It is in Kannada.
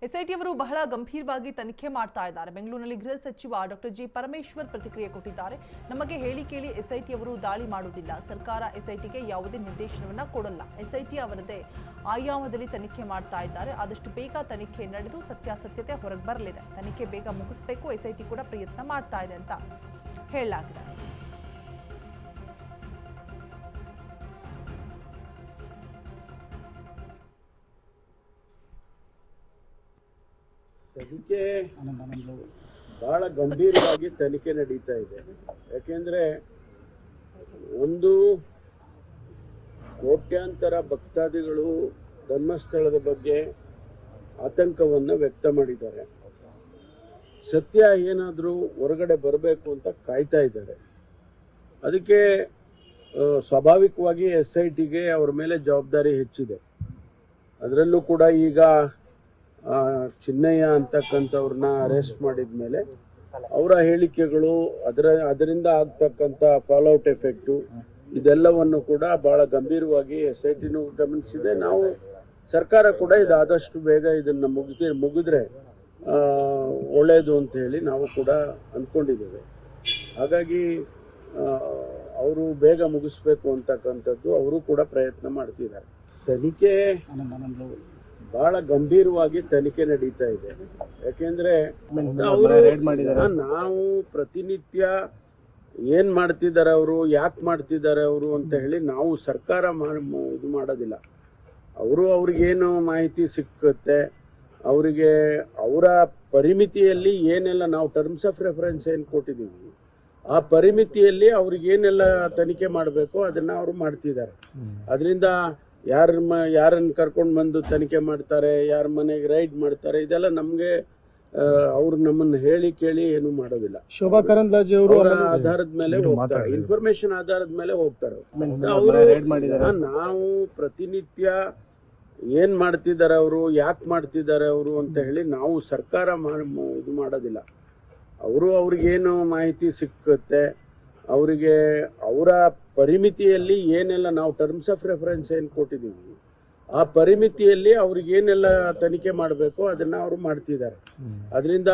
ಎಸ್ಐಟಿಯವರು ಬಹಳ ಗಂಭೀರವಾಗಿ ತನಿಖೆ ಮಾಡ್ತಾ ಇದ್ದಾರೆ. ಬೆಂಗಳೂರಿನಲ್ಲಿ ಗೃಹ ಸಚಿವ ಡಾಕ್ಟರ್ ಜಿ ಪರಮೇಶ್ವರ್ ಪ್ರತಿಕ್ರಿಯೆ ಕೊಟ್ಟಿದ್ದಾರೆ. ನಮಗೆ ಹೇಳಿ ಕೇಳಿ ಎಸ್ಐಟಿಯವರು ದಾಳಿ ಮಾಡುವುದಿಲ್ಲ. ಸರ್ಕಾರ ಎಸ್ಐಟಿಗೆ ಯಾವುದೇ ನಿರ್ದೇಶನವನ್ನ ಕೊಡಲ್ಲ. ಎಸ್ಐಟಿ ಅವರದೇ ಆಯಾಮದಲ್ಲಿ ತನಿಖೆ ಮಾಡ್ತಾ ಇದ್ದಾರೆ. ಆದಷ್ಟು ಬೇಗ ತನಿಖೆ ನಡೆದು ಸತ್ಯಾಸತ್ಯತೆ ಹೊರಗೆ ಬರಲಿದೆ. ತನಿಖೆ ಬೇಗ ಮುಗಿಸಬೇಕು. ಎಸ್ಐಟಿ ಕೂಡ ಪ್ರಯತ್ನ ಮಾಡ್ತಾ ಇದೆ ಅಂತ ಹೇಳಲಾಗಿದೆ. ತನಿಖೆ ಬಹಳ ಗಂಭೀರವಾಗಿ ತನಿಖೆ ನಡೀತಾ ಇದೆ. ಯಾಕೆಂದ್ರೆ ಒಂದು ಕೋಟ್ಯಾಂತರ ಭಕ್ತಾದಿಗಳು ಧರ್ಮಸ್ಥಳದ ಬಗ್ಗೆ ಆತಂಕವನ್ನು ವ್ಯಕ್ತ ಮಾಡಿದ್ದಾರೆ. ಸತ್ಯ ಏನಾದರೂ ಹೊರಗಡೆ ಬರಬೇಕು ಅಂತ ಕಾಯ್ತಾ ಇದ್ದಾರೆ. ಅದಕ್ಕೆ ಸ್ವಾಭಾವಿಕವಾಗಿ SITಗೆ ಅವರ ಮೇಲೆ ಜವಾಬ್ದಾರಿ ಹೆಚ್ಚಿದೆ. ಅದರಲ್ಲೂ ಕೂಡ ಈಗ ಚಿನ್ನಯ್ಯ ಅಂತಕ್ಕಂಥವ್ರನ್ನ ಅರೆಸ್ಟ್ ಮಾಡಿದ ಮೇಲೆ ಅವರ ಹೇಳಿಕೆಗಳು ಅದರಿಂದ ಆಗ್ತಕ್ಕಂಥ ಫಾಲೋಔಟ್ ಎಫೆಕ್ಟು ಇದೆಲ್ಲವನ್ನು ಕೂಡ ಭಾಳ ಗಂಭೀರವಾಗಿ SITನೂ ಗಮನಿಸಿದೆ. ನಾವು ಸರ್ಕಾರ ಕೂಡ ಇದು ಆದಷ್ಟು ಬೇಗ ಇದನ್ನು ಮುಗಿದ್ರೆ ಒಳ್ಳೆಯದು ಅಂತ ಹೇಳಿ ನಾವು ಕೂಡ ಅಂದ್ಕೊಂಡಿದ್ದೇವೆ. ಹಾಗಾಗಿ ಅವರು ಬೇಗ ಮುಗಿಸ್ಬೇಕು ಅಂತಕ್ಕಂಥದ್ದು ಅವರು ಕೂಡ ಪ್ರಯತ್ನ ಮಾಡ್ತಿದ್ದಾರೆ. ತನಿಖೆ ಬಹಳ ಗಂಭೀರವಾಗಿ ತನಿಖೆ ನಡೀತಾ ಇದೆ. ಯಾಕೆಂದ್ರೆ ನಾವು ಪ್ರತಿನಿತ್ಯ ಏನ್ ಮಾಡ್ತಿದ್ದಾರೆ ಅವರು, ಯಾಕೆ ಮಾಡ್ತಿದ್ದಾರೆ ಅವರು ಅಂತ ಹೇಳಿ ನಾವು ಸರ್ಕಾರ ಇದು ಮಾಡೋದಿಲ್ಲ. ಅವ್ರಿಗೇನು ಮಾಹಿತಿ ಸಿಕ್ಕುತ್ತೆ, ಅವರಿಗೆ ಅವರ ಪರಿಮಿತಿಯಲ್ಲಿ ಏನೆಲ್ಲ ನಾವು ಟರ್ಮ್ಸ್ ಆಫ್ ರೆಫರೆನ್ಸ್ ಏನು ಕೊಟ್ಟಿದ್ದೀವಿ ಆ ಪರಿಮಿತಿಯಲ್ಲಿ ತನಿಖೆ ಮಾಡಬೇಕು ಅದನ್ನ ಅವರು ಮಾಡ್ತಿದ್ದಾರೆ. ಅದರಿಂದ ಯಾರನ್ನು ಕರ್ಕೊಂಡು ಬಂದು ತನಿಖೆ ಮಾಡ್ತಾರೆ, ಯಾರ ಮನೆಗೆ ರೈಡ್ ಮಾಡ್ತಾರೆ, ಇದೆಲ್ಲ ನಮಗೆ ಅವ್ರು ನಮ್ಮನ್ನು ಹೇಳಿ ಕೇಳಿ ಏನು ಮಾಡೋದಿಲ್ಲ. ಶೋಭಾ ಕರಂದ್ಲಾಜೆ ಅವರು ಆಧಾರದ ಮೇಲೆ ಹೋಗ್ತಾರೆ, ಇನ್ಫಾರ್ಮೇಶನ್ ಆಧಾರದ ಮೇಲೆ ಹೋಗ್ತಾರೆ. ನಾವು ಪ್ರತಿನಿತ್ಯ ಏನ್ ಮಾಡ್ತಿದ್ದಾರೆ ಅವರು, ಯಾಕೆ ಮಾಡ್ತಿದ್ದಾರೆ ಅವರು ಅಂತ ಹೇಳಿ ನಾವು ಸರ್ಕಾರ ಇದು ಮಾಡೋದಿಲ್ಲ. ಅವ್ರಿಗೇನು ಮಾಹಿತಿ ಸಿಕ್ಕುತ್ತೆ, ಅವರಿಗೆ ಅವರ ಪರಿಮಿತಿಯಲ್ಲಿ ಏನೆಲ್ಲ ನಾವು ಟರ್ಮ್ಸ್ ಆಫ್ ರೆಫರೆನ್ಸ್ ಏನು ಕೊಟ್ಟಿದ್ದೀವಿ ಆ ಪರಿಮಿತಿಯಲ್ಲಿ ಅವ್ರಿಗೇನೆಲ್ಲ ತನಿಖೆ ಮಾಡಬೇಕು ಅದನ್ನ ಅವರು ಮಾಡ್ತಿದ್ದಾರೆ. ಅದರಿಂದ